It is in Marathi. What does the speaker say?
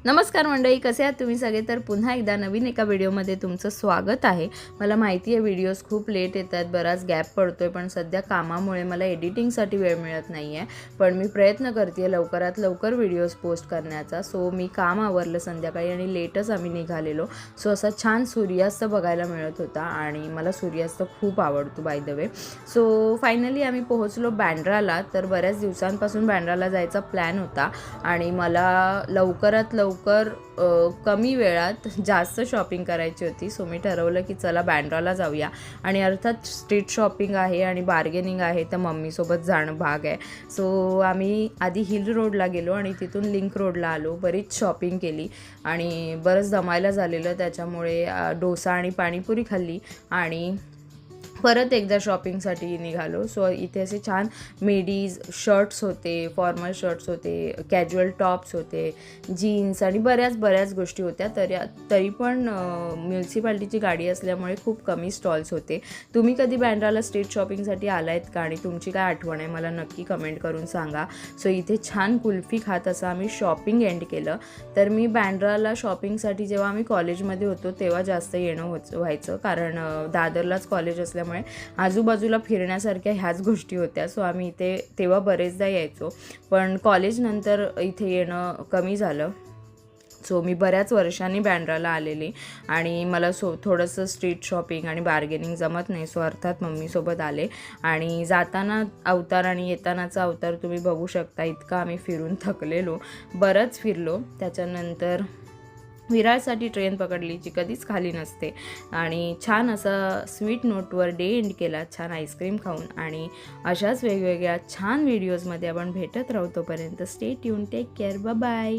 नमस्कार मंडळी, कसे आहात तुम्ही सगळे? तर पुन्हा एकदा नवीन एका व्हिडिओमध्ये तुमचं स्वागत आहे। मला माहिती आहे व्हिडिओज खूप लेट येतात, बराच गॅप पडतोय, पण सध्या कामामुळे मला एडिटिंगसाठी वेळ मिळत नाही आहे। पण मी प्रयत्न करते लवकरात लवकर व्हिडिओज पोस्ट करण्याचा। सो मी काम आवरलं संध्याकाळी आणि लेटच आम्ही निघालेलो। सो असा छान सूर्यास्त बघायला मिळत होता आणि मला सूर्यास्त खूप आवडतो by the way. So finally आम्ही पोहोचलो बँड्राला। तर बऱ्याच दिवसांपासून बँड्राला जायचा प्लॅन होता आणि मला लवकरात लवकर कमी वेळात जास्त शॉपिंग करायची होती। सो मी ठरवलं की चला बँड्राला जाऊया आणि अर्थात स्ट्रीट शॉपिंग आहे आणि बार्गेनिंग आहे, तर मम्मीसोबत जाणं भाग आहे। सो आम्ही आधी हिल रोडला गेलो आणि तिथून लिंक रोडला आलो, बरीच शॉपिंग केली आणि बरंच दमायला झालेलं, त्याच्यामुळे डोसा आणि पाणीपुरी खाल्ली आणि परत एकदा शॉपिंगसाठी निघालो। सो इथे असे छान मेडीज शर्ट्स होते, फॉर्मल शर्ट्स होते, कॅज्युअल टॉप्स होते, जीन्स आणि बऱ्याच गोष्टी होत्या। तरी पण म्युन्सिपाल्टीची गाडी असल्यामुळे खूप कमी स्टॉल्स होते। तुम्ही कधी बँड्राला स्ट्रीट शॉपिंगसाठी आलायत का आणि तुमची काय आठवण आहे मला नक्की कमेंट करून सांगा। सो इथे छान कुल्फी खात असं आम्ही शॉपिंग एंड केलं। तर मी बँड्राला शॉपिंगसाठी जेव्हा आम्ही कॉलेजमध्ये होतो तेव्हा जास्त येणं व्हायचं, कारण दादरलाच कॉलेज असल्यामुळे आजूबाजूला फिरण्यासारख्या ह्याच गोष्टी होत्या। सो आम्ही इथे तेव्हा बरेचदा यायचो, पण कॉलेज नंतर इथे येणं कमी झालं। सो मी बऱ्याच वर्षांनी बँड्राला आलेली आणि मला थोडंसं स्ट्रीट शॉपिंग आणि बार्गेनिंग जमत नाही। सो अर्थात मम्मीसोबत आले आणि जाताना अवतार आणि येतानाचा अवतार तुम्ही बघू शकता। इतका आम्ही फिरून थकलेलो, बरंच फिरलो। त्याच्यानंतर विरारसाठी ट्रेन पकडली, जी कधीच खाली नसते आणि छान असा स्वीट नोटवर डे एंड केला, छान आईस्क्रीम खाऊन। आणि अशाच वेगवेगळ्या छान व्हिडिओजमध्ये आपण भेटत राहू। तोपर्यंत stay tune, take care, bye bye.